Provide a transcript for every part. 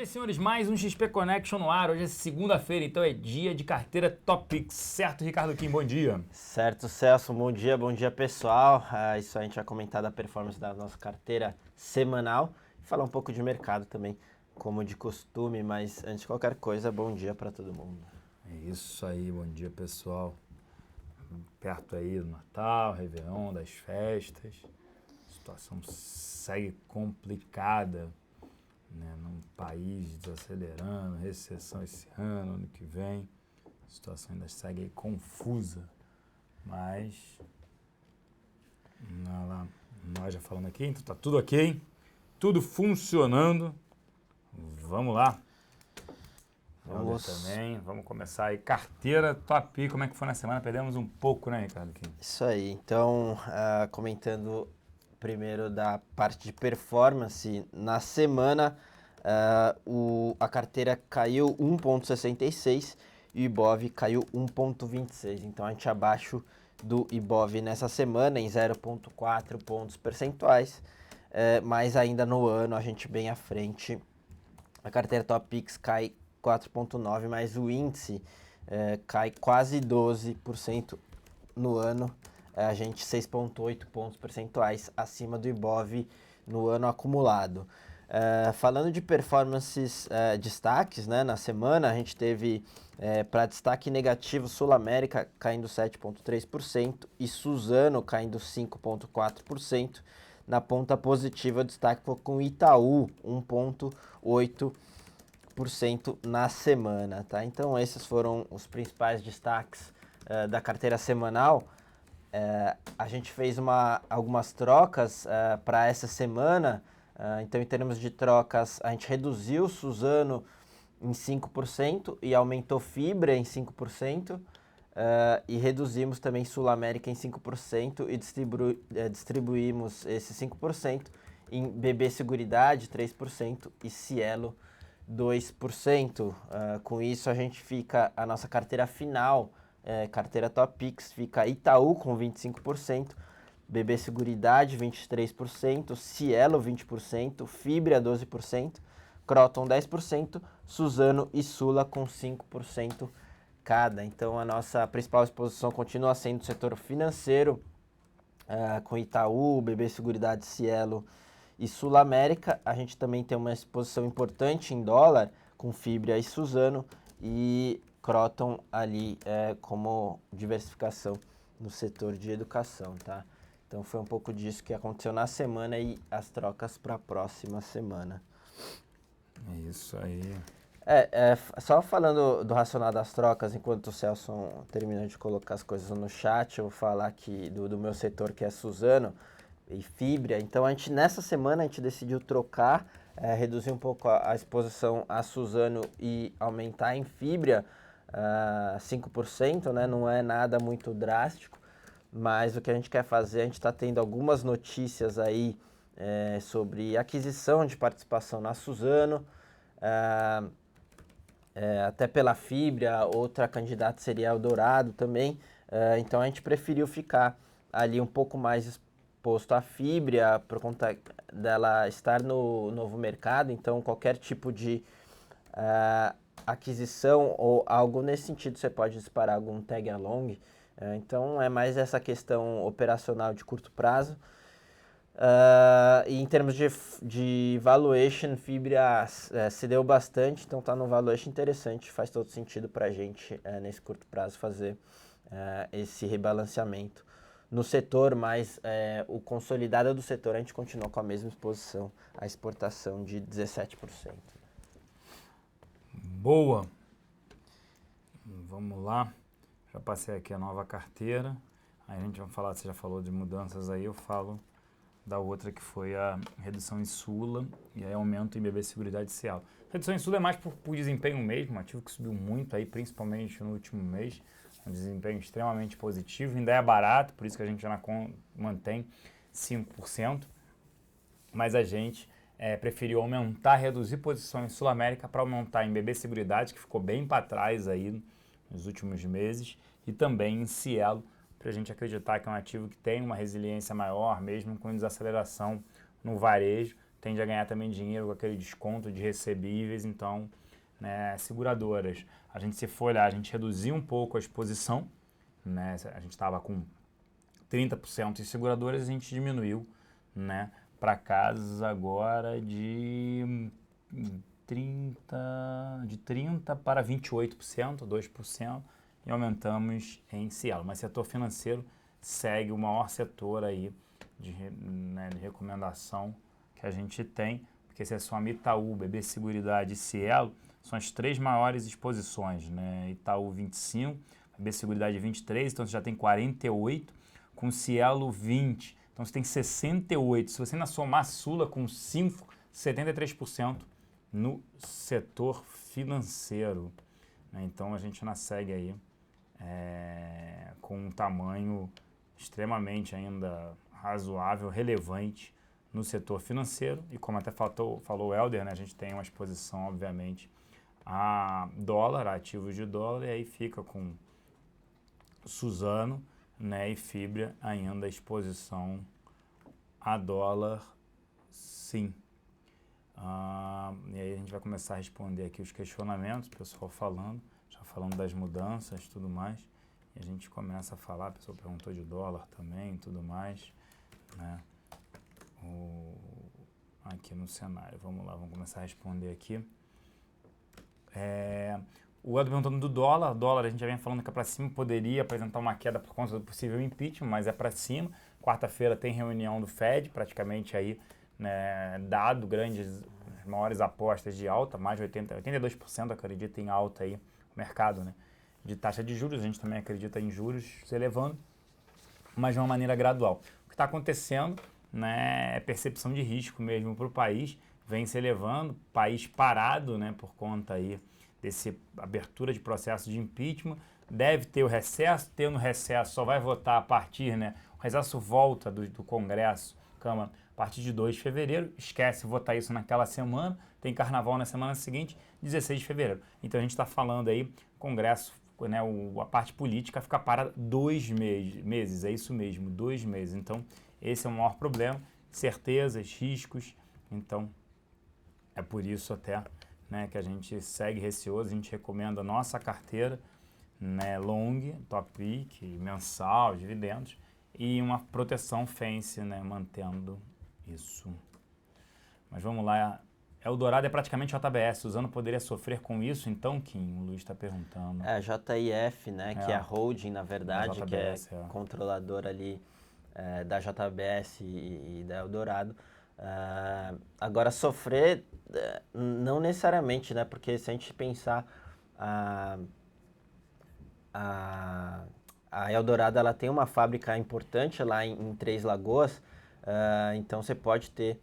Senhoras e senhores, mais um XP Connection no ar. Hoje é segunda-feira, então é dia de carteira Top Picks. Certo, Ricardo Kim? Bom dia. Certo, Celso. Bom dia pessoal. Isso a gente vai comentar da performance da nossa carteira semanal e falar um pouco de mercado também, como de costume, mas antes de qualquer coisa, bom dia para todo mundo. É isso aí, bom dia pessoal. Perto aí do Natal, Réveillon, das festas. A situação segue complicada, né? Num país desacelerando, recessão esse ano que vem. A situação ainda segue aí confusa, mas nós já falando aqui, então tá tudo ok, tudo funcionando. Vamos lá. Vamos começar aí. Carteira Top, como é que foi na semana? Perdemos um pouco, né, Ricardo? Isso aí, então, comentando primeiro da parte de performance, na semana a carteira caiu 1,66 e o Ibov caiu 1,26, então a gente abaixo do Ibov nessa semana em 0,4 pontos percentuais, mas ainda no ano a gente bem à frente. A carteira Top Picks cai 4,9, mas o índice cai quase 12% no ano, a gente 6,8 pontos percentuais acima do Ibov no ano acumulado. Falando de performances destaques, né, na semana, a gente teve para destaque negativo Sul América caindo 7,3% e Suzano caindo 5,4%. Na ponta positiva, o destaque foi com Itaú, 1,8% na semana, tá? Então esses foram os principais destaques da carteira semanal. A gente fez algumas trocas para essa semana. Então, em termos de trocas, a gente reduziu Suzano em 5% e aumentou Fibra em 5%. E reduzimos também Sul América em 5% e distribuímos esses 5% em BB Seguridade 3% e Cielo 2%. Com isso, a nossa carteira final, carteira Top Picks, fica Itaú com 25%, BB Seguridade 23%, Cielo 20%, Fibra 12%, Croton 10%, Suzano e Sula com 5% cada. Então a nossa principal exposição continua sendo o setor financeiro, com Itaú, BB Seguridade, Cielo e Sul América. A gente também tem uma exposição importante em dólar, com Fibra e Suzano, e Croton ali como diversificação no setor de educação, tá? Então foi um pouco disso que aconteceu na semana e as trocas para a próxima semana. É isso aí. Só falando do racional das trocas, enquanto o Celso termina de colocar as coisas no chat, eu vou falar aqui do meu setor, que é Suzano e Fibra. Então, nessa semana a gente decidiu trocar, reduzir um pouco a exposição a Suzano e aumentar em Fibra 5%, né? Não é nada muito drástico, mas o que a gente quer fazer, a gente está tendo algumas notícias aí sobre aquisição de participação na Suzano, até pela Fibra. Outra candidata seria Eldorado também. Então a gente preferiu ficar ali um pouco mais exposto à Fibra por conta dela estar no novo mercado. Então qualquer tipo de aquisição ou algo nesse sentido você pode disparar algum tag along. Então é mais essa questão operacional de curto prazo. E em termos de valuation, Fibra cedeu bastante, então está num valuation interessante, faz todo sentido para a gente nesse curto prazo fazer esse rebalanceamento no setor, mas o consolidado do setor a gente continua com a mesma exposição à exportação de 17%. Boa! Vamos lá, já passei aqui a nova carteira, aí a gente vai falar, você já falou de mudanças aí, eu falo da outra que foi a redução em Sula e aí aumento em BB Seguridade e Cielo. Redução em Sula é mais por desempenho mesmo, um ativo que subiu muito aí, principalmente no último mês, um desempenho extremamente positivo, ainda é barato, por isso que a gente já mantém 5%, mas a gente preferiu reduzir posição em Sul América para aumentar em BB Seguridade, que ficou bem para trás aí nos últimos meses, e também em Cielo, para a gente acreditar que é um ativo que tem uma resiliência maior, mesmo com desaceleração no varejo, tende a ganhar também dinheiro com aquele desconto de recebíveis, então, né, seguradoras. A gente, se for olhar, a gente reduziu um pouco a exposição, né, a gente estava com 30% em seguradoras, a gente diminuiu, né, para casas agora de 30 para 28%, 2%, e aumentamos em Cielo. Mas setor financeiro segue o maior setor aí de recomendação que a gente tem, porque se é só Itaú, BB Seguridade e Cielo, são as 3 maiores exposições, né? Itaú 25, BB Seguridade 23, então você já tem 48, com Cielo 20, então você tem 68. Se você ainda somar Sula com 5, 73% no setor financeiro, né? Então a gente ainda segue aí com um tamanho extremamente ainda razoável, relevante no setor financeiro, e como até falou o Helder, né, a gente tem uma exposição, obviamente, a dólar, a ativos de dólar, e aí fica com Suzano, né, e Fibria ainda a exposição a dólar, sim. E aí a gente vai começar a responder aqui os questionamentos, o pessoal já falando das mudanças e tudo mais, e a gente começa a falar, a pessoa perguntou de dólar também e tudo mais, né, aqui no cenário. Vamos lá, vamos começar a responder aqui. O Edu perguntando do dólar. Dólar, a gente já vem falando que é para cima, poderia apresentar uma queda por conta do possível impeachment, mas é para cima. Quarta-feira tem reunião do Fed, praticamente aí, né, dado maiores apostas de alta, mais de 82% acredita em alta aí, o mercado, né, de taxa de juros. A gente também acredita em juros se elevando, mas de uma maneira gradual. O que está acontecendo, né, é percepção de risco mesmo para o país, vem se elevando, país parado, né, por conta aí desse abertura de processo de impeachment, deve ter o recesso, tendo recesso só vai votar a partir, né, o recesso volta do Congresso, Câmara, a partir de 2 de fevereiro, esquece votar isso naquela semana, tem carnaval na semana seguinte, 16 de fevereiro. Então a gente está falando aí, Congresso, né, a parte política fica para 2 meses, é isso mesmo, 2 meses. Então esse é o maior problema, certezas, riscos, então é por isso até, né, que a gente segue receoso, a gente recomenda a nossa carteira, né, long, top pick, mensal, dividendos, e uma proteção Fence, né, mantendo isso. Mas vamos lá, Eldorado é praticamente JBS, Suzano poderia sofrer com isso, então, Kim, o Luiz está perguntando. JIF, né, que é a holding, na verdade, JBS, que é controlador ali da JBS e da Eldorado. Agora, sofrer, não necessariamente, né, porque se a gente pensar, a Eldorado, ela tem uma fábrica importante lá em Três Lagoas, então você pode ter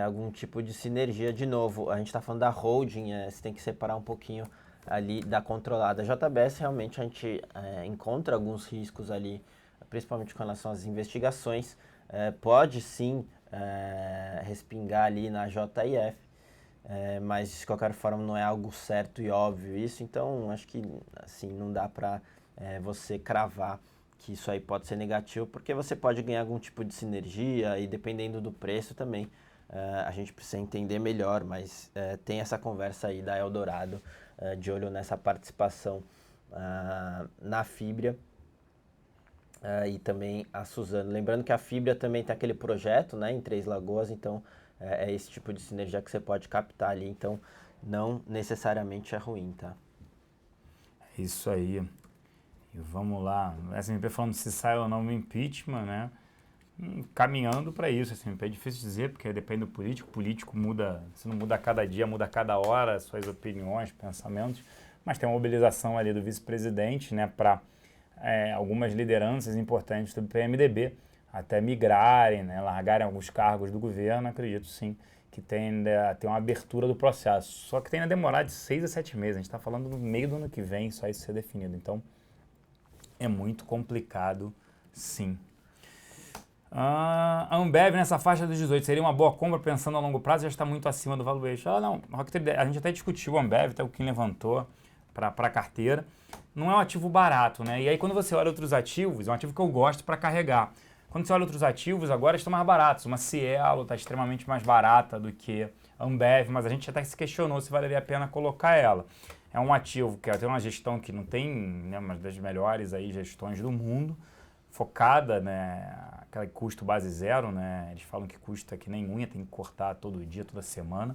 algum tipo de sinergia. De novo, a gente está falando da holding, você tem que separar um pouquinho ali da controlada. A JBS, realmente, a gente encontra alguns riscos ali, principalmente com relação às investigações, pode sim respingar ali na JIF, mas de qualquer forma não é algo certo e óbvio isso, então acho que assim, não dá para você cravar que isso aí pode ser negativo, porque você pode ganhar algum tipo de sinergia e dependendo do preço também, a gente precisa entender melhor, mas tem essa conversa aí da Eldorado, de olho nessa participação na Fibria e também a Suzano. Lembrando que a Fibria também tem aquele projeto, né, em Três Lagoas, então é esse tipo de sinergia que você pode captar ali, então não necessariamente é ruim, tá? É isso aí. E vamos lá, o S&P falando se sai ou não o impeachment, né? Caminhando para isso, é difícil dizer, porque depende do político, o político muda, se não muda a cada dia, muda a cada hora, suas opiniões, pensamentos, mas tem uma mobilização ali do vice-presidente, né, para algumas lideranças importantes do PMDB até migrarem, né, largarem alguns cargos do governo. Acredito sim que tem uma abertura do processo, só que tem a demorar de 6 a 7 meses, a gente está falando no meio do ano que vem, só isso ser definido, então é muito complicado sim. A Ambev nessa faixa dos 18 seria uma boa compra pensando a longo prazo, já está muito acima do valuation. Não, a gente até discutiu a Ambev, até o Kim levantou para a carteira. Não é um ativo barato, né? E aí quando você olha outros ativos, é um ativo que eu gosto para carregar. Quando você olha outros ativos, agora estão mais baratos. Uma Cielo está extremamente mais barata do que a Ambev, mas a gente até se questionou se valeria a pena colocar ela. É um ativo que tem uma gestão que não tem, né, uma das melhores aí gestões do mundo, focada, né, aquele custo base zero, né, eles falam que custa que nem unha, tem que cortar todo dia, toda semana.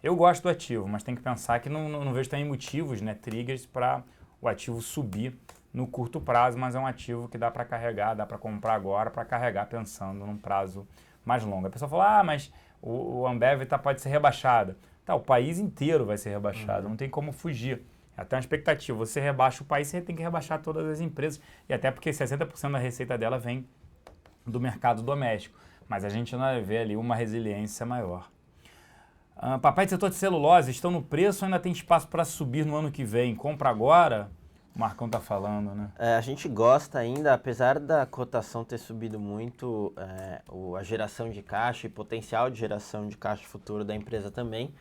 Eu gosto do ativo, mas tem que pensar que não vejo também motivos, né, triggers para o ativo subir no curto prazo, mas é um ativo que dá para carregar, dá para comprar agora, para carregar pensando num prazo mais longo. A pessoa fala, mas o Ambev pode ser rebaixada. Tá, o país inteiro vai ser rebaixado, não tem como fugir. É até uma expectativa, você rebaixa o país, você tem que rebaixar todas as empresas, e até porque 60% da receita dela vem do mercado doméstico, mas a gente ainda vê ali uma resiliência maior. Papai do setor de celulose, estão no preço ou ainda tem espaço para subir no ano que vem? Compra agora? O Marcão tá falando, né? A gente gosta ainda, apesar da cotação ter subido muito, a geração de caixa e potencial de geração de caixa futuro da empresa também.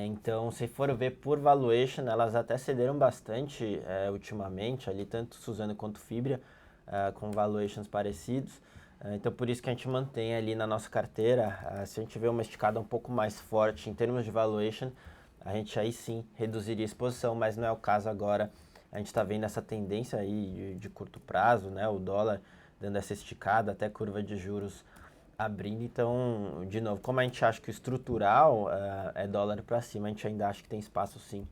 Então, se for ver por valuation, elas até cederam bastante ultimamente, ali tanto Suzano quanto Fibria, com valuations parecidos. Então, por isso que a gente mantém ali na nossa carteira. Se a gente vê uma esticada um pouco mais forte em termos de valuation, a gente aí sim reduziria a exposição, mas não é o caso agora. A gente está vendo essa tendência aí de curto prazo, né? O dólar dando essa esticada, até curva de juros abrindo. Então, de novo, como a gente acha que o estrutural é dólar para cima, a gente ainda acha que tem espaço sim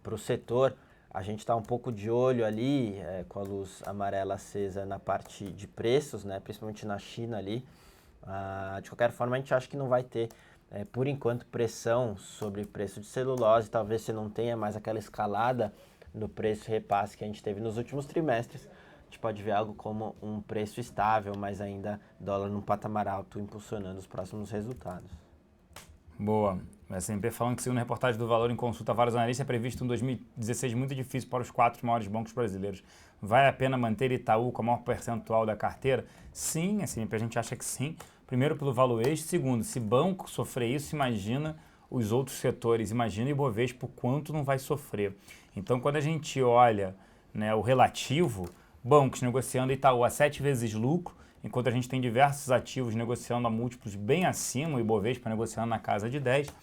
para o setor. A gente está um pouco de olho ali, com a luz amarela acesa na parte de preços, né? Principalmente na China ali. De qualquer forma, a gente acha que não vai ter, por enquanto, pressão sobre o preço de celulose. Talvez você não tenha mais aquela escalada no preço repasse que a gente teve nos últimos trimestres. A gente pode ver algo como um preço estável, mas ainda dólar num patamar alto, impulsionando os próximos resultados. Boa. O S&P falando que, segundo a reportagem do Valor em Consulta a vários analistas, é previsto um 2016 muito difícil para os 4 maiores bancos brasileiros. Vale a pena manter Itaú com a maior percentual da carteira? Sim, a gente acha que sim. Primeiro, pelo valuation. Segundo, se banco sofrer isso, imagina os outros setores. Imagina o Ibovespa o quanto não vai sofrer. Então, quando a gente olha, né, o relativo, bancos negociando Itaú a 7 vezes lucro, enquanto a gente tem diversos ativos negociando a múltiplos bem acima, o Ibovespa negociando na casa de 10,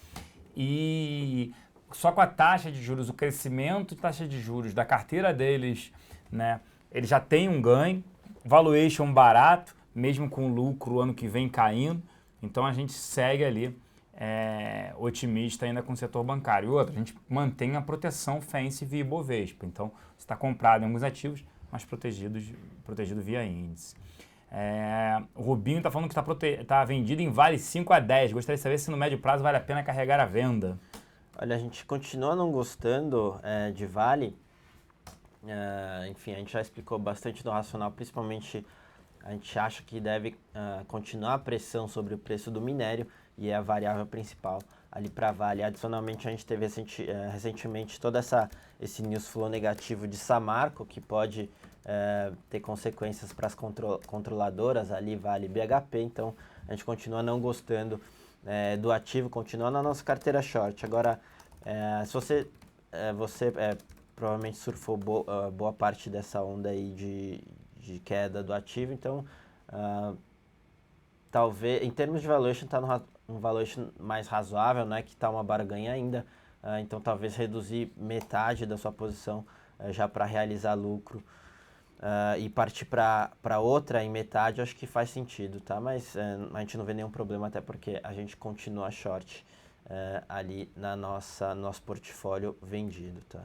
e só com a taxa de juros, o crescimento de taxa de juros da carteira deles, né, ele já tem um ganho, valuation barato, mesmo com lucro o ano que vem caindo, então a gente segue ali otimista ainda com o setor bancário. E outra, a gente mantém a proteção FENSE via Ibovespa, então você está comprado em alguns ativos, mas protegido via índice. O Rubinho está falando que está vendido em Vale 5 a 10. Gostaria de saber se no médio prazo vale a pena carregar a venda. Olha, a gente continua não gostando de Vale. Enfim, a gente já explicou bastante do racional, principalmente a gente acha que deve continuar a pressão sobre o preço do minério e é a variável principal ali para Vale. Adicionalmente, a gente teve recentemente todo esse news flow negativo de Samarco, que pode ter consequências para as controladoras ali, Vale e BHP. Então, a gente continua não gostando do ativo, continua na nossa carteira short. Agora, se você provavelmente surfou boa parte dessa onda aí de queda do ativo, então talvez, em termos de valuation, está um valuation mais razoável, não é que está uma barganha ainda, então talvez reduzir metade da sua posição já para realizar lucro e partir para outra em metade, acho que faz sentido, tá? Mas a gente não vê nenhum problema, até porque a gente continua short ali nosso portfólio vendido, tá?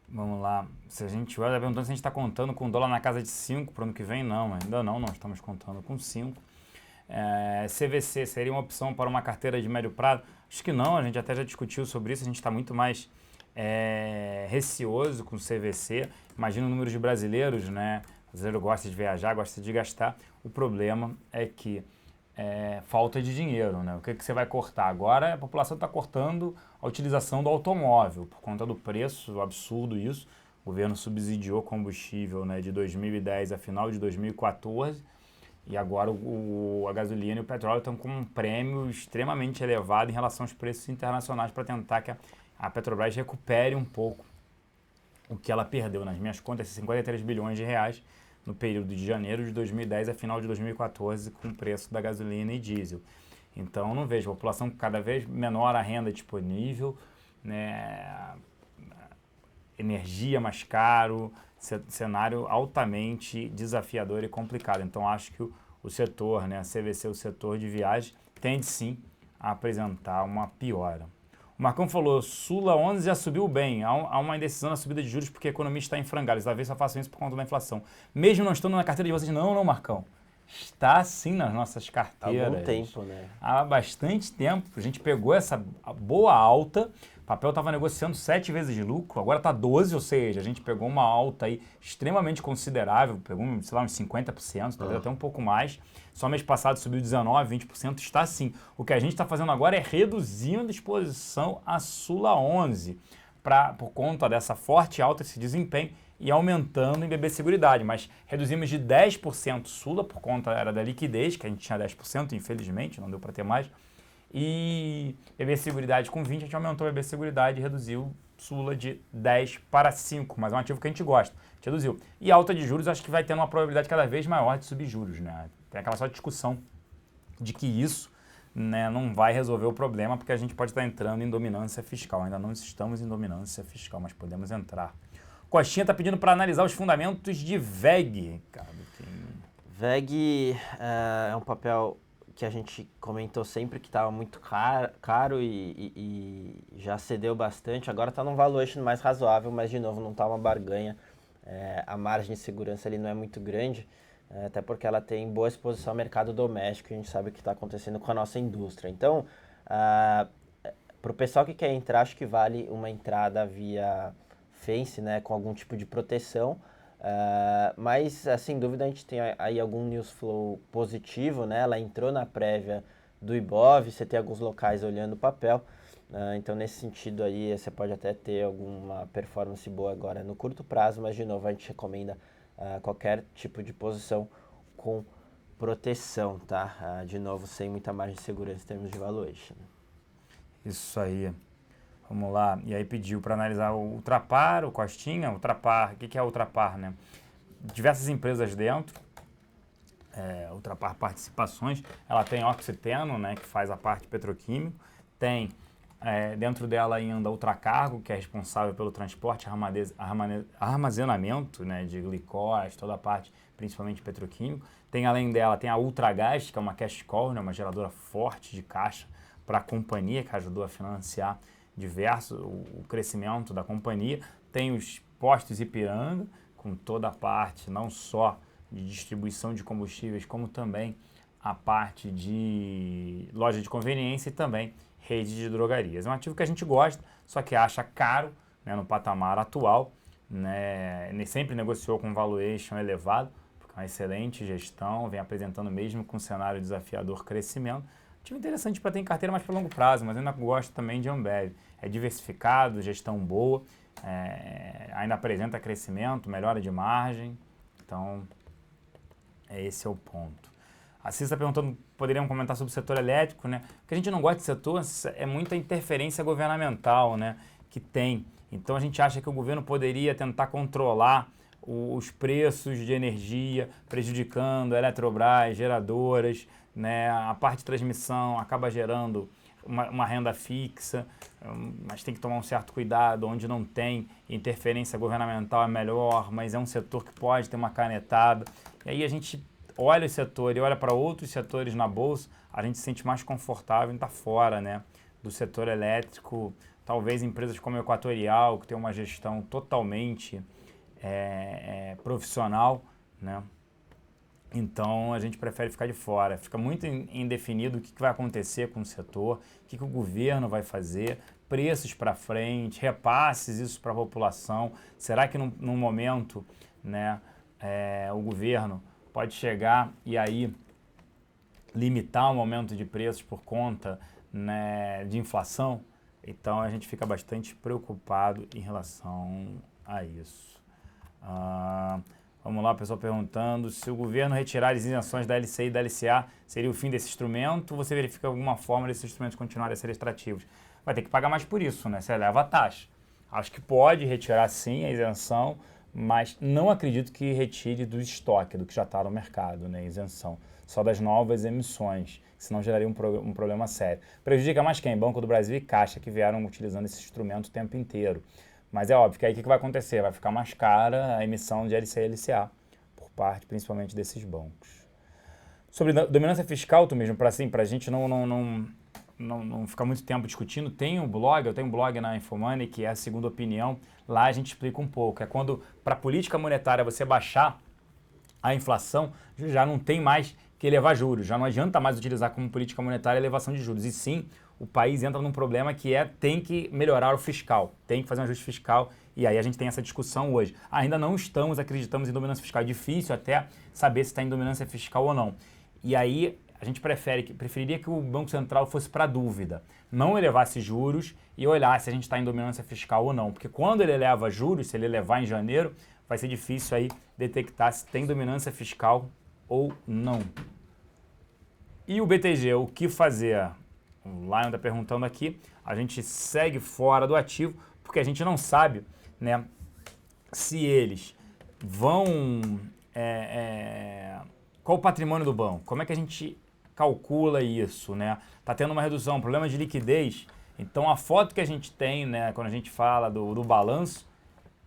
Vamos lá. Se a gente olha, perguntando se a gente está contando com dólar na casa de 5 para o ano que vem, não, ainda não, nós estamos contando com 5. CVC seria uma opção para uma carteira de médio prazo? Acho que não, a gente até já discutiu sobre isso, a gente está muito mais receoso com o CVC. Imagina o número de brasileiros, né? O brasileiro gosta de viajar, gosta de gastar. O problema é que falta de dinheiro, né? O que você vai cortar? Agora a população está cortando a utilização do automóvel por conta do preço, absurdo isso. O governo subsidiou combustível, né, de 2010 a final de 2014 e agora a gasolina e o petróleo estão com um prêmio extremamente elevado em relação aos preços internacionais para tentar que a Petrobras recupere um pouco o que ela perdeu. Nas minhas contas, 53 bilhões de reais no período de janeiro de 2010 a final de 2014 com o preço da gasolina e diesel. Então, eu não vejo a população cada vez menor a renda disponível, né, energia mais caro, cenário altamente desafiador e complicado. Então, acho que o setor, né, a CVC, o setor de viagem, tende sim a apresentar uma piora. O Marcão falou, Sula 11 já subiu bem, há uma indecisão na subida de juros porque a economia está em frangalhos, talvez só façam isso por conta da inflação. Mesmo não estando na carteira de vocês, não, Marcão. Está sim nas nossas carteiras. Há algum tempo, né? Há bastante tempo. A gente pegou essa boa alta, o papel estava negociando 7 vezes de lucro, agora está 12, ou seja, a gente pegou uma alta aí extremamente considerável, pegou, sei lá, uns 50%, talvez até um pouco mais. Só mês passado subiu 19%, 20%, está sim. O que a gente está fazendo agora é reduzindo a exposição à Sula 11, por conta dessa forte alta, esse desempenho, e aumentando em BB Seguridade, mas reduzimos de 10% Sula, por conta era da liquidez, que a gente tinha 10%, infelizmente, não deu para ter mais, e BB Seguridade com 20%, a gente aumentou a BB Seguridade e reduziu Sula de 10 para 5, mas é um ativo que a gente gosta, a gente reduziu. E alta de juros, acho que vai tendo uma probabilidade cada vez maior de subir juros, né? Tem aquela só discussão de que isso, né, não vai resolver o problema, porque a gente pode estar entrando em dominância fiscal. Ainda não estamos em dominância fiscal, mas podemos entrar. Costinha está pedindo para analisar os fundamentos de VEG, Ricardo. VEG é um papel que a gente comentou sempre que estava muito caro e já cedeu bastante. Agora está num valuation mais razoável, mas de novo não está uma barganha. A margem de segurança ali não é muito grande, até porque ela tem boa exposição ao mercado doméstico, a gente sabe o que está acontecendo com a nossa indústria. Então, para o pessoal que quer entrar, acho que vale uma entrada via Fence, né, com algum tipo de proteção, mas sem dúvida a gente tem aí algum news flow positivo, né? Ela entrou na prévia do Ibov, você tem alguns locais olhando o papel, então nesse sentido aí você pode até ter alguma performance boa agora no curto prazo, mas de novo a gente recomenda qualquer tipo de posição com proteção, tá? De novo, sem muita margem de segurança em termos de valuation. Isso aí. Vamos lá. E aí pediu para analisar o Ultrapar, o Costinha. Ultrapar, o que é o Ultrapar, né? Diversas empresas dentro. Ultrapar Participações. Ela tem Oxiteno, né, que faz a parte petroquímica. Tem dentro dela ainda Ultracargo, que é responsável pelo transporte, armazenamento, né, de glicose, toda a parte, principalmente petroquímico. Tem além dela, tem a Ultragás, que é uma cash call, né, uma geradora forte de caixa para a companhia, que ajudou a financiar o crescimento da companhia. Tem os postos Ipiranga, com toda a parte, não só de distribuição de combustíveis, como também a parte de loja de conveniência e também rede de drogarias. É um ativo que a gente gosta, só que acha caro, né, no patamar atual, né, sempre negociou com valuation elevado, porque é uma excelente gestão, vem apresentando mesmo com um cenário desafiador crescimento. Ativo interessante para ter em carteira mais para longo prazo, mas eu ainda gosto também de Ambev. É diversificado, gestão boa, ainda apresenta crescimento, melhora de margem, então esse é o ponto. A Cissa está perguntando, poderiam comentar sobre o setor elétrico, né? O que a gente não gosta de setor é muita interferência governamental, né, que tem. Então a gente acha que o governo poderia tentar controlar os preços de energia, prejudicando a Eletrobras, geradoras, né? A parte de transmissão acaba gerando uma renda fixa, mas tem que tomar um certo cuidado, onde não tem interferência governamental é melhor, mas é um setor que pode ter uma canetada. E aí a gente olha o setor e olha para outros setores na bolsa, a gente se sente mais confortável em estar fora, né, do setor elétrico. Talvez empresas como a Equatorial, que tem uma gestão totalmente profissional, né? Então a gente prefere ficar de fora. Fica muito indefinido o que vai acontecer com o setor, o que o governo vai fazer, preços para frente, repasses isso para a população. Será que num momento, né, o governo pode chegar e aí limitar o aumento de preços por conta, né, de inflação? Então a gente fica bastante preocupado em relação a isso. Vamos lá, o pessoal perguntando se o governo retirar as isenções da LCI e da LCA seria o fim desse instrumento, ou você verifica alguma forma desses instrumentos continuarem a ser extrativos? Vai ter que pagar mais por isso, né? Você eleva a taxa. Acho que pode retirar sim a isenção, mas não acredito que retire do estoque, do que já está no mercado, né, isenção, só das novas emissões, senão geraria um problema sério. Prejudica mais quem? Banco do Brasil e Caixa, que vieram utilizando esse instrumento o tempo inteiro. Mas é óbvio que aí o que vai acontecer? Vai ficar mais cara a emissão de LCI e LCA, por parte principalmente desses bancos. Sobre dominância fiscal, tu mesmo, para a gente não ficar muito tempo discutindo, eu tenho um blog na Infomoney, que é a Segunda Opinião, lá a gente explica um pouco. É quando, para a política monetária, você baixar a inflação, já não tem mais que elevar juros, já não adianta mais utilizar como política monetária a elevação de juros, e sim, o país entra num problema que tem que melhorar o fiscal, tem que fazer um ajuste fiscal, e aí a gente tem essa discussão hoje. Ainda não acreditamos em dominância fiscal, é difícil até saber se está em dominância fiscal ou não. E aí a gente preferiria que o Banco Central fosse para dúvida, não elevasse juros e olhasse se a gente está em dominância fiscal ou não, porque quando ele eleva juros, se ele elevar em janeiro, vai ser difícil aí detectar se tem dominância fiscal ou não. E o BTG, o que fazer? O Lion está perguntando aqui, a gente segue fora do ativo, porque a gente não sabe, né, se eles vão... qual o patrimônio do banco? Como é que a gente calcula isso, né? Tá tendo uma redução, problema de liquidez. Então a foto que a gente tem, né, quando a gente fala do balanço,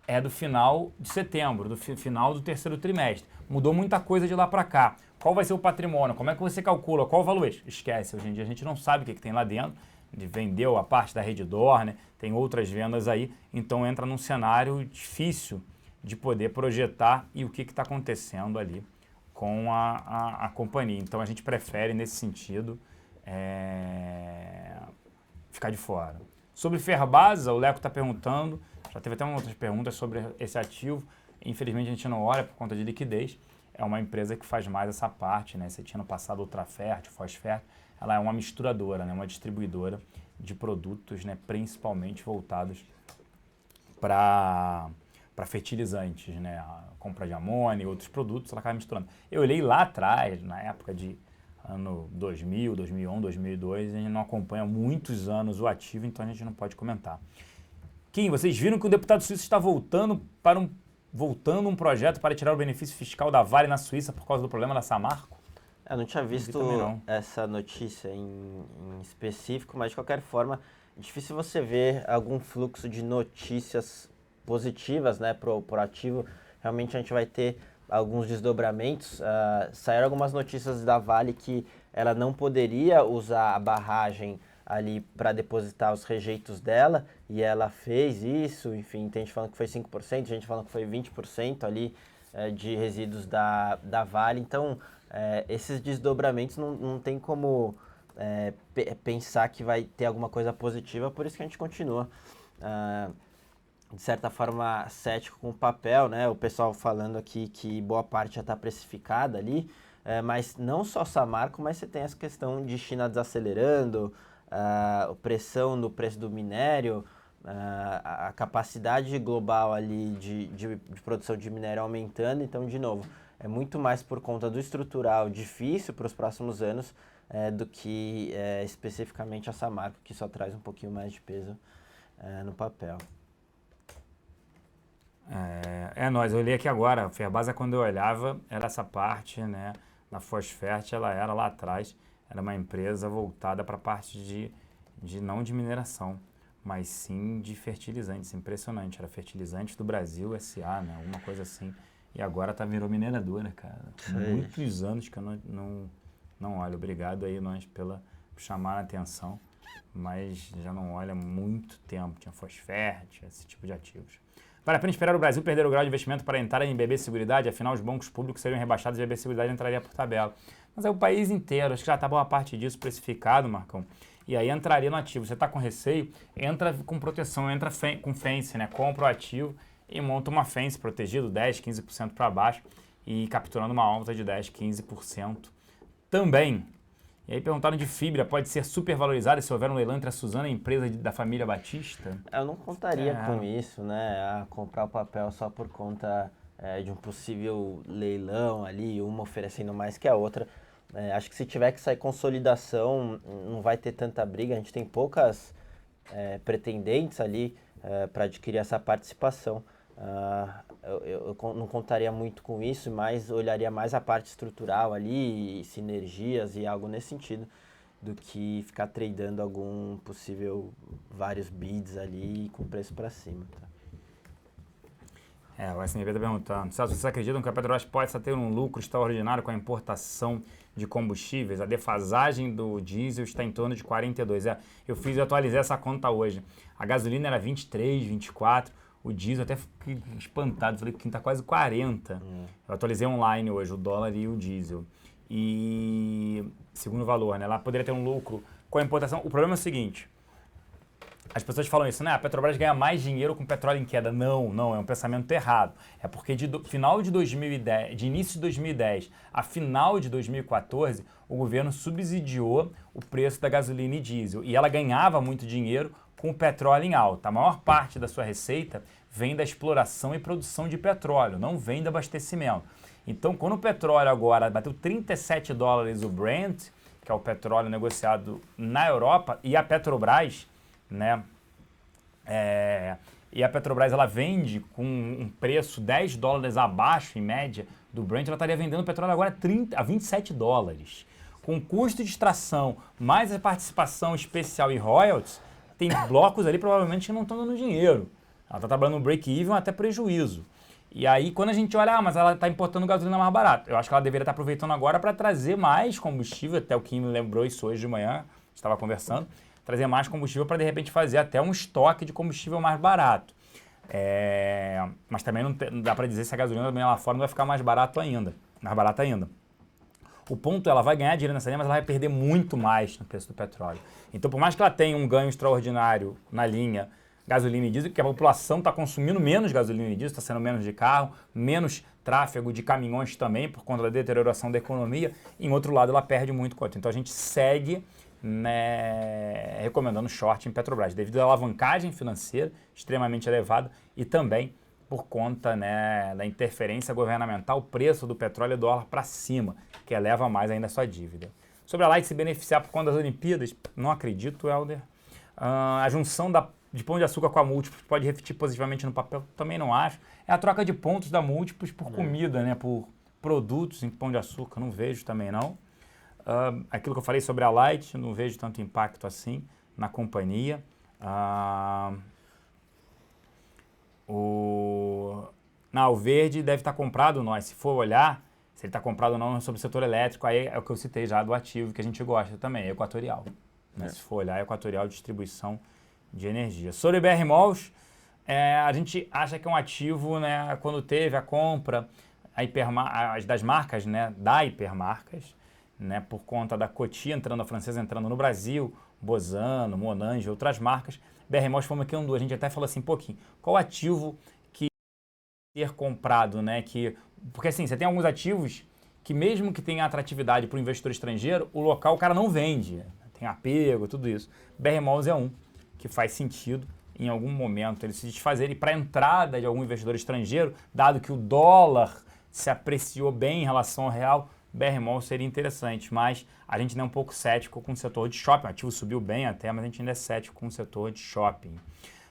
é do final de setembro, do final do terceiro trimestre. Mudou muita coisa de lá para cá. Qual vai ser o patrimônio? Como é que você calcula? Qual o valuation? Esquece, hoje em dia a gente não sabe o que tem lá dentro. Ele vendeu a parte da Redditor, né? Tem outras vendas aí, então entra num cenário difícil de poder projetar e o que está acontecendo ali com a companhia. Então a gente prefere, nesse sentido, ficar de fora. Sobre Ferbasa, o Leco está perguntando, já teve até outras perguntas sobre esse ativo. Infelizmente a gente não olha por conta de liquidez. É uma empresa que faz mais essa parte, né? Você tinha no passado Ultrafert, Fosfert. Ela é uma misturadora, né? Uma distribuidora de produtos, né? Principalmente voltados para fertilizantes, né? A compra de amônia e outros produtos, ela acaba misturando. Eu olhei lá atrás, na época de ano 2000, 2001, 2002, a gente não acompanha há muitos anos o ativo, então a gente não pode comentar. Kim, vocês viram que o deputado suíço está voltando um projeto para tirar o benefício fiscal da Vale na Suíça por causa do problema da Samarco? Eu não tinha visto essa notícia em específico, mas de qualquer forma, é difícil você ver algum fluxo de notícias positivas, né, pro ativo. Realmente a gente vai ter alguns desdobramentos. Saíram algumas notícias da Vale que ela não poderia usar a barragem ali para depositar os rejeitos dela, e ela fez isso. Enfim, tem gente falando que foi 5%, gente falando que foi 20% ali de resíduos da Vale. Então, esses desdobramentos não tem como pensar que vai ter alguma coisa positiva, por isso que a gente continua de certa forma cético com o papel, né? O pessoal falando aqui que boa parte já está precificada ali, mas não só Samarco, mas você tem essa questão de China desacelerando, pressão no preço do minério, a capacidade global ali de produção de minério aumentando. Então, de novo, é muito mais por conta do estrutural difícil para os próximos anos do que especificamente a Samarco, que só traz um pouquinho mais de peso no papel. Eu olhei aqui agora, a Ferbasa, quando eu olhava, era essa parte, né, da Fosfert, ela era lá atrás, era uma empresa voltada para a parte de não de mineração, mas sim de fertilizantes, impressionante, era Fertilizantes do Brasil S.A., né, alguma coisa assim, e agora virou mineradora, cara, muitos anos que eu não olho, obrigado aí nós por chamar a atenção, mas já não olho há muito tempo, tinha Fosfert, esse tipo de ativos. Vale a pena esperar o Brasil perder o grau de investimento para entrar em BB Seguridade? Afinal, os bancos públicos seriam rebaixados e a BB Seguridade entraria por tabela. Mas é o país inteiro, acho que já está boa parte disso precificado, Marcão. E aí entraria no ativo. Você está com receio, entra com proteção, entra com fence, né? Compra o ativo e monta uma fence protegido, 10%, 15% para baixo e capturando uma alta de 10%, 15% também. E aí perguntaram de fibra, pode ser supervalorizada se houver um leilão entre a Suzano e a empresa da família Batista? Eu não contaria com isso, né? Comprar o papel só por conta de um possível leilão ali, uma oferecendo mais que a outra. Acho que se tiver que sair consolidação, não vai ter tanta briga. A gente tem poucas pretendentes ali para adquirir essa participação. eu não contaria muito com isso, mas olharia mais a parte estrutural ali, sinergias e algo nesse sentido, do que ficar tradando algum possível vários bids ali com preço para cima, tá? O SMB está perguntando, Celso, vocês acreditam que a Petrobras pode ter um lucro extraordinário com a importação de combustíveis? A defasagem do diesel está em torno de 42. Eu atualizei essa conta hoje. A gasolina era 23, 24, o diesel até fiquei espantado, falei que está quase 40. Eu atualizei online hoje o dólar e o diesel. E segundo o valor, né? Ela poderia ter um lucro com a importação. O problema é o seguinte, as pessoas falam isso, né? A Petrobras ganha mais dinheiro com petróleo em queda. Não, é um pensamento errado. É porque final de 2010, de início de 2010 a final de 2014, o governo subsidiou o preço da gasolina e diesel. E ela ganhava muito dinheiro com o petróleo em alta. A maior parte da sua receita vem da exploração e produção de petróleo, não vem do abastecimento. Então, quando o petróleo agora bateu 37 dólares o Brent, que é o petróleo negociado na Europa, e a Petrobras, né? E a Petrobras ela vende com um preço 10 dólares abaixo, em média, do Brent, ela estaria vendendo petróleo agora a 27 dólares. Com custo de extração, mais a participação especial e royalties, tem blocos ali provavelmente que não estão dando dinheiro. Ela está trabalhando no break-even até prejuízo. E aí, quando a gente olha, mas ela está importando gasolina mais barata. Eu acho que ela deveria estar aproveitando agora para trazer mais combustível, até o Kim me lembrou isso hoje de manhã, estava conversando, trazer mais combustível para, de repente, fazer até um estoque de combustível mais barato. Mas também não dá para dizer se a gasolina também lá fora não vai ficar mais barata ainda. O ponto é, ela vai ganhar dinheiro nessa linha, mas ela vai perder muito mais no preço do petróleo. Então, por mais que ela tenha um ganho extraordinário na linha gasolina e diesel, porque a população está consumindo menos gasolina e diesel, está sendo menos de carro, menos tráfego de caminhões também, por conta da deterioração da economia, e em outro lado ela perde muito quanto. Então a gente segue, né, recomendando short em Petrobras, devido à alavancagem financeira extremamente elevada e também por conta, né, da interferência governamental, o preço do petróleo e do dólar para cima, que eleva mais ainda a sua dívida. Sobre a Light se beneficiar por conta das Olimpíadas, não acredito, Helder. A junção de Pão de Açúcar com a Múltiplos pode refletir positivamente no papel? Também não acho. É a troca de pontos da Múltiplos por comida, né, por produtos em Pão de Açúcar, não vejo também não. Aquilo que eu falei sobre a Light, não vejo tanto impacto assim na companhia. O Verde deve estar comprado, se for olhar, se ele está comprado ou não sobre o setor elétrico, aí é o que eu citei já do ativo que a gente gosta também, é Equatorial. Se for olhar, Equatorial Distribuição de Energia. Sobre BR Malls, a gente acha que é um ativo, né, quando teve a compra das marcas, né, da Hipermarcas, né, por conta da Coty entrando, a francesa entrando no Brasil, Bozano, Monange, outras marcas, BR Malls foi uma que andou. A gente até falou assim, pouquinho, qual ativo que ter comprado, né, porque assim, você tem alguns ativos que mesmo que tenha atratividade para o investidor estrangeiro, o local o cara não vende, tem apego, tudo isso. BR Malls é um que faz sentido em algum momento ele se desfazer, e para a entrada de algum investidor estrangeiro, dado que o dólar se apreciou bem em relação ao real, BR Malls seria interessante, mas a gente ainda é um pouco cético com o setor de shopping. O ativo subiu bem até, mas a gente ainda é cético com o setor de shopping.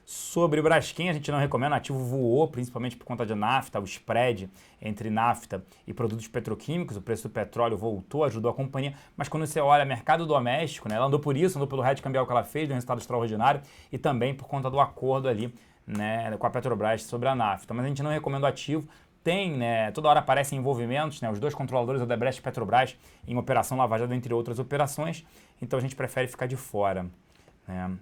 Sobre o Braskem, a gente não recomenda, o ativo voou, principalmente por conta de nafta, o spread entre nafta e produtos petroquímicos, o preço do petróleo voltou, ajudou a companhia, mas quando você olha mercado doméstico, né, ela andou por isso, andou pelo hedge cambial que ela fez, deu um resultado extraordinário, e também por conta do acordo ali, né, com a Petrobras sobre a nafta. Mas a gente não recomenda o ativo. Tem, né, toda hora aparecem envolvimentos, né, os dois controladores, Odebrecht e Petrobras, em operação Lava Jato, entre outras operações, então a gente prefere ficar de fora, né.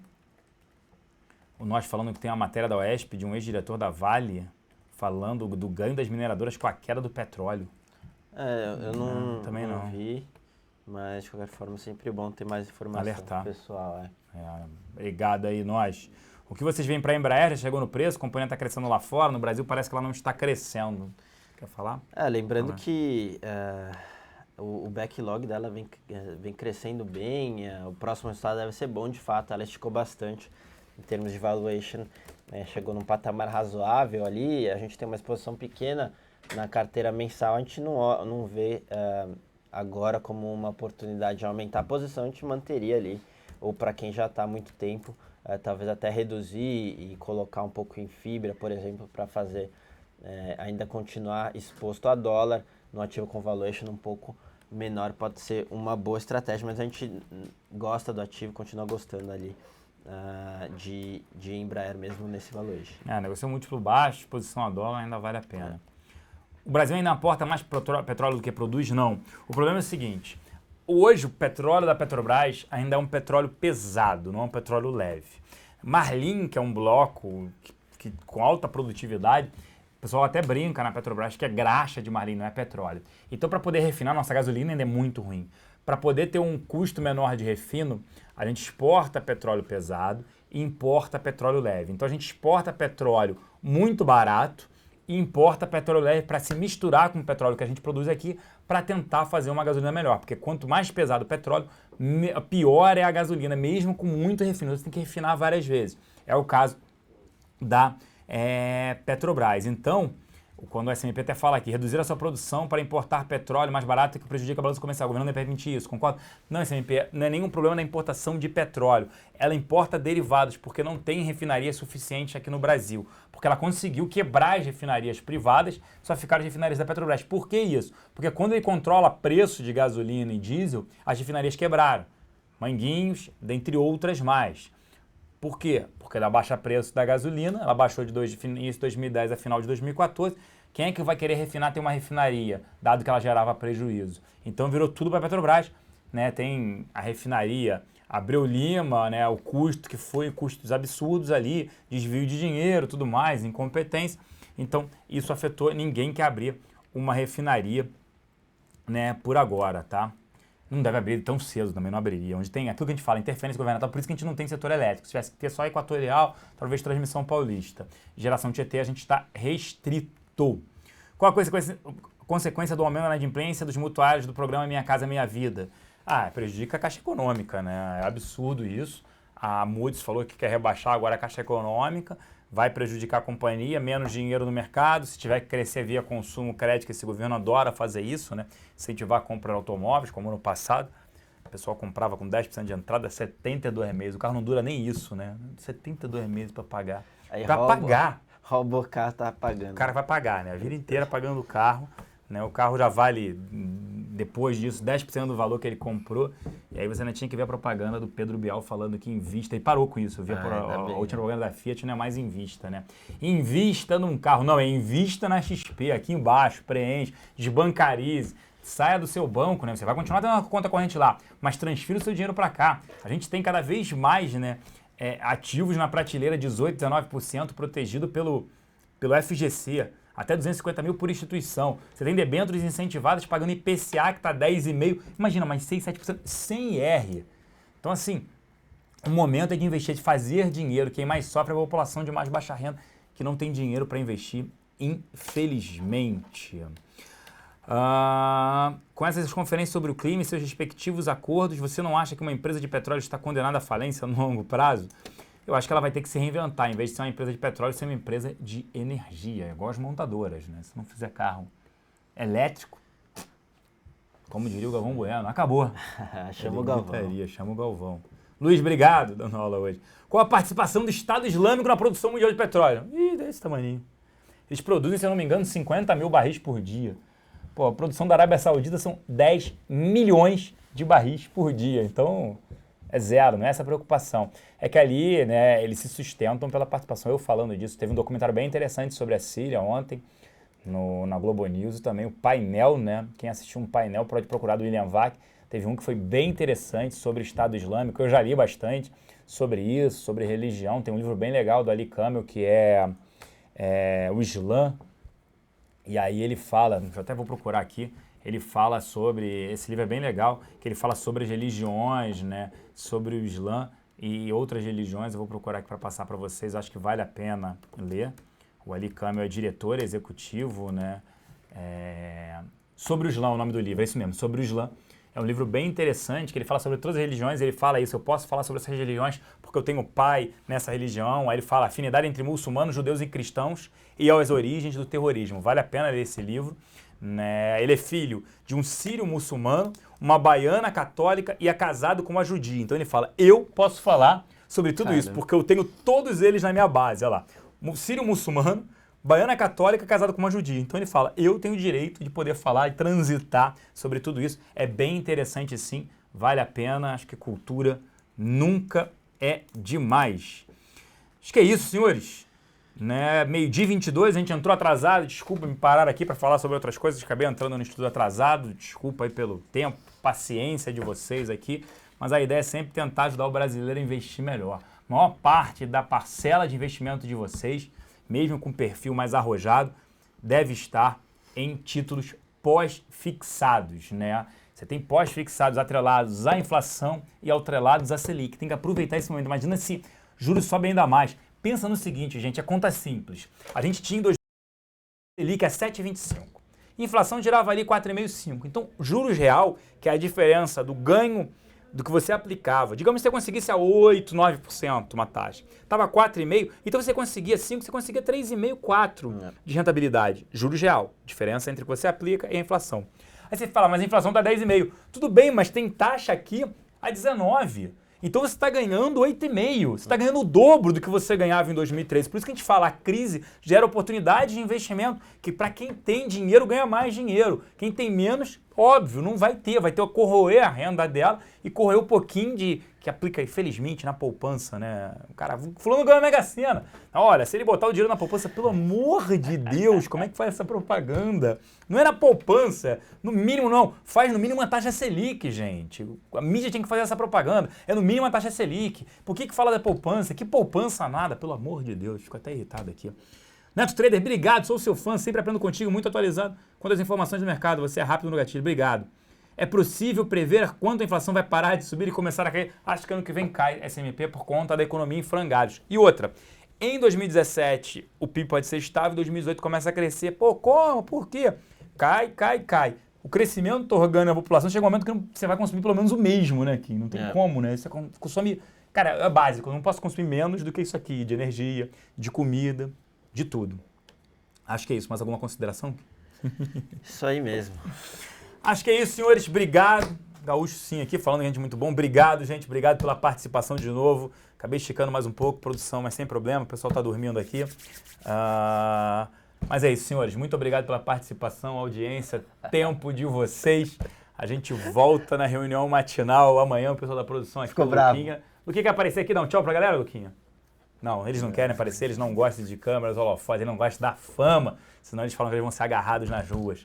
Nós falando que tem uma matéria da OESP de um ex-diretor da Vale falando do ganho das mineradoras com a queda do petróleo. Eu não vi, mas de qualquer forma sempre bom ter mais informação. Alertar. Pessoal. Obrigado aí, nós. O que vocês veem para a Embraer? Já chegou no preço, a companhia está crescendo lá fora, no Brasil parece que ela não está crescendo. Quer falar? Lembrando que o backlog dela vem crescendo bem, o próximo resultado deve ser bom de fato, ela esticou bastante em termos de valuation, chegou num patamar razoável ali, a gente tem uma exposição pequena na carteira mensal, a gente não vê agora como uma oportunidade de aumentar a posição, a gente manteria ali, ou para quem já está há muito tempo, talvez até reduzir e colocar um pouco em fibra, por exemplo, para fazer ainda continuar exposto a dólar, no ativo com valuation um pouco menor pode ser uma boa estratégia, mas a gente gosta do ativo, continua gostando ali de Embraer mesmo nesse valuation. Negócio múltiplo baixo, exposição a dólar ainda vale a pena. O Brasil ainda importa mais petróleo do que produz? Não. O problema é o seguinte, hoje o petróleo da Petrobras ainda é um petróleo pesado, não é um petróleo leve. Marlim, que é um bloco que com alta produtividade, o pessoal até brinca na Petrobras que é graxa de Marlim, não é petróleo. Então, para poder refinar, nossa gasolina ainda é muito ruim. Para poder ter um custo menor de refino, a gente exporta petróleo pesado e importa petróleo leve. Então, a gente exporta petróleo muito barato e importa petróleo leve para se misturar com o petróleo que a gente produz aqui para tentar fazer uma gasolina melhor. Porque quanto mais pesado o petróleo, pior é a gasolina, mesmo com muito refino. Você tem que refinar várias vezes. É o caso da Petrobras. Então, quando o S&P até fala aqui, reduzir a sua produção para importar petróleo mais barato que prejudica a balança comercial. O governo não permite isso, concorda? Não, S&P, não é nenhum problema na importação de petróleo. Ela importa derivados, porque não tem refinaria suficiente aqui no Brasil. Porque ela conseguiu quebrar as refinarias privadas, só ficaram as refinarias da Petrobras. Por que isso? Porque quando ele controla preço de gasolina e diesel, as refinarias quebraram. Manguinhos, dentre outras mais. Por quê? Porque ela baixa preço da gasolina, ela baixou de início de 2010 a final de 2014. Quem é que vai querer refinar tem uma refinaria, dado que ela gerava prejuízo? Então virou tudo para a Petrobras, né? Tem a refinaria Abreu Lima, né? O custo que foi custos absurdos ali, desvio de dinheiro, tudo mais, incompetência. Então isso afetou, ninguém quer abrir uma refinaria, né, por agora, tá? Não deve abrir tão cedo, também não abriria. Onde tem aquilo que a gente fala, interferência governamental, por isso que a gente não tem setor elétrico. Se tivesse que ter só Equatorial, talvez transmissão paulista. Geração Tietê, a gente está restrito. Qual a consequência do aumento na inadimplência dos mutuários do programa Minha Casa Minha Vida? Prejudica a Caixa Econômica, né? É absurdo isso. A Moody's falou que quer rebaixar agora a Caixa Econômica, vai prejudicar a companhia, menos dinheiro no mercado. Se tiver que crescer via consumo, crédito, que esse governo adora fazer isso, né? Incentivar a compra de automóveis, como no passado. O pessoal comprava com 10% de entrada, 72 meses. O carro não dura nem isso, né? 72 meses para pagar. Para pagar. Rouba o carro, tá pagando. O cara vai pagar, né? A vida inteira pagando o carro. Né? O carro já vale, depois disso, 10% do valor que ele comprou. E aí você ainda tinha que ver a propaganda do Pedro Bial falando que invista. E parou com isso. Eu vi a última propaganda da Fiat, não é mais invista, né? Invista num carro. Não, é invista na XP. Aqui embaixo, preenche, desbancarize. Saia do seu banco, né? Você vai continuar tendo uma conta corrente lá, mas transfira o seu dinheiro para cá. A gente tem cada vez mais, né, ativos na prateleira, 18%, 19% protegido pelo FGC. Até 250 mil por instituição. Você tem debêntures incentivadas pagando IPCA, que está 10,5%. Imagina, mais 6, 7% sem IR. Então, assim, o momento é de investir, de fazer dinheiro. Quem mais sofre é a população de mais baixa renda, que não tem dinheiro para investir, infelizmente. Com essas conferências sobre o clima e seus respectivos acordos, você não acha que uma empresa de petróleo está condenada à falência no longo prazo? Eu acho que ela vai ter que se reinventar. Em vez de ser uma empresa de petróleo, ser uma empresa de energia, igual as montadoras, né? Se não fizer carro elétrico, como diria o Galvão Bueno, acabou. Chama o Galvão. Chama o Galvão. Luiz, obrigado, dando aula hoje. Qual a participação do Estado Islâmico na produção mundial de petróleo? Desse tamanho. Eles produzem, se eu não me engano, 50 mil barris por dia. Pô, a produção da Arábia Saudita são 10 milhões de barris por dia. Então, é zero, não é essa a preocupação. É que ali, né, eles se sustentam pela participação. Eu falando disso, teve um documentário bem interessante sobre a Síria ontem, na Globo News, e também o painel, né? Quem assistiu um painel pode procurar do William Vac. Teve um que foi bem interessante sobre o Estado Islâmico. Eu já li bastante sobre isso, sobre religião. Tem um livro bem legal do Ali Kamel, que é o Islã. E aí ele fala, eu até vou procurar aqui, ele fala sobre, esse livro é bem legal, que ele fala sobre as religiões, né, sobre o Islã e outras religiões. Eu vou procurar aqui para passar para vocês, acho que vale a pena ler. O Ali Kamel é diretor executivo, né, sobre o Islã, o nome do livro, é isso mesmo, sobre o Islã. É um livro bem interessante, que ele fala sobre todas as religiões, ele fala isso, eu posso falar sobre essas religiões porque eu tenho pai nessa religião. Aí ele fala afinidade entre muçulmanos, judeus e cristãos e as origens do terrorismo. Vale a pena ler esse livro. Né? Ele é filho de um sírio muçulmano, uma baiana católica e é casado com uma judia. Então ele fala, eu posso falar sobre tudo isso, porque eu tenho todos eles na minha base. Olha lá, sírio muçulmano, baiana católica casada com uma judia. Então ele fala, eu tenho o direito de poder falar e transitar sobre tudo isso. É bem interessante sim, vale a pena, acho que cultura nunca é demais. Acho que é isso, senhores. Né? Meio-dia 22, a gente entrou atrasado, desculpa me parar aqui para falar sobre outras coisas, acabei entrando no estudo atrasado, desculpa aí pelo tempo, paciência de vocês aqui, mas a ideia é sempre tentar ajudar o brasileiro a investir melhor. A maior parte da parcela de investimento de vocês, mesmo com perfil mais arrojado, deve estar em títulos pós-fixados, né? Você tem pós-fixados atrelados à inflação e atrelados à Selic. Tem que aproveitar esse momento. Imagina se juros sobem ainda mais. Pensa no seguinte, gente, a conta é simples. A gente tinha em 2000 Selic a 7,25. Inflação girava ali 4,5, 5. Então, juros real, que é a diferença do ganho do que você aplicava. Digamos que você conseguisse a 8, 9% uma taxa. Estava 4,5, então você conseguia 5, você conseguia 3,5, 4 de rentabilidade. Juros real, diferença entre o que você aplica e a inflação. Aí você fala, mas a inflação está 10,5. Tudo bem, mas tem taxa aqui a 19. Então você está ganhando 8,5. Você está ganhando o dobro do que você ganhava em 2013. Por isso que a gente fala, a crise gera oportunidade de investimento, que para quem tem dinheiro ganha mais dinheiro. Quem tem menos, óbvio, não vai ter que corroer a renda dela e corroer um pouquinho de que aplica, infelizmente, na poupança, né? O cara, fulano ganhou a Mega Sena. Olha, se ele botar o dinheiro na poupança, pelo amor de Deus, como é que faz essa propaganda? Não é na poupança, no mínimo não, faz no mínimo uma taxa Selic, gente. A mídia tem que fazer essa propaganda, é no mínimo uma taxa Selic. Por que fala da poupança? Que poupança nada, pelo amor de Deus, fico até irritado aqui. Neto Trader, obrigado, sou seu fã, sempre aprendo contigo, muito atualizado quanto às informações do mercado, você é rápido no gatilho, obrigado. É possível prever quando a inflação vai parar de subir e começar a cair? Acho que ano que vem cai SMP por conta da economia em frangalhos. E outra, em 2017 o PIB pode ser estável, em 2018 começa a crescer. Pô, como? Por quê? Cai. O crescimento orgânico da população chega um momento que você vai consumir pelo menos o mesmo, né, Kim? Não tem como, né? Você consome... Cara, é básico, eu não posso consumir menos do que isso aqui, de energia, de comida, de tudo. Acho que é isso. Mais alguma consideração? Isso aí mesmo. Acho que é isso, senhores. Obrigado. Gaúcho sim aqui, falando gente muito bom. Obrigado, gente. Obrigado pela participação de novo. Acabei esticando mais um pouco, produção, mas sem problema. O pessoal está dormindo aqui. Mas é isso, senhores. Muito obrigado pela participação, audiência, tempo de vocês. A gente volta na reunião matinal amanhã. O pessoal da produção aqui. Ficou bravo. Luquinha. Luquinha quer aparecer aqui? Dá um tchau pra galera, Luquinha? Não, eles não querem aparecer, eles não gostam de câmeras, holofotes, eles não gostam da fama, senão eles falam que eles vão ser agarrados nas ruas.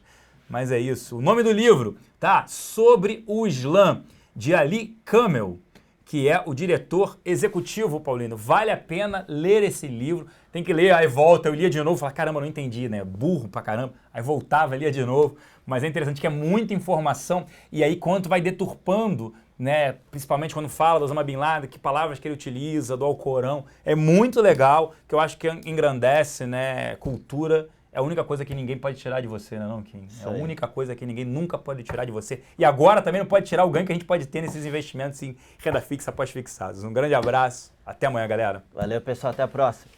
Mas é isso. O nome do livro, tá? Sobre o Islã, de Ali Kamel, que é o diretor executivo, Paulino. Vale a pena ler esse livro. Tem que ler, aí volta, eu lia de novo, fala, caramba, não entendi, né? Burro pra caramba. Aí voltava, lia de novo. Mas é interessante que é muita informação e aí quanto vai deturpando, né, principalmente quando fala do Osama Bin Laden, que palavras que ele utiliza, do Alcorão, é muito legal, que eu acho que engrandece, né, cultura, é a única coisa que ninguém pode tirar de você, né, não, Kim? É a única coisa que ninguém nunca pode tirar de você. E agora também não pode tirar o ganho que a gente pode ter nesses investimentos em renda fixa pós-fixados. Um grande abraço, até amanhã, galera. Valeu, pessoal, até a próxima.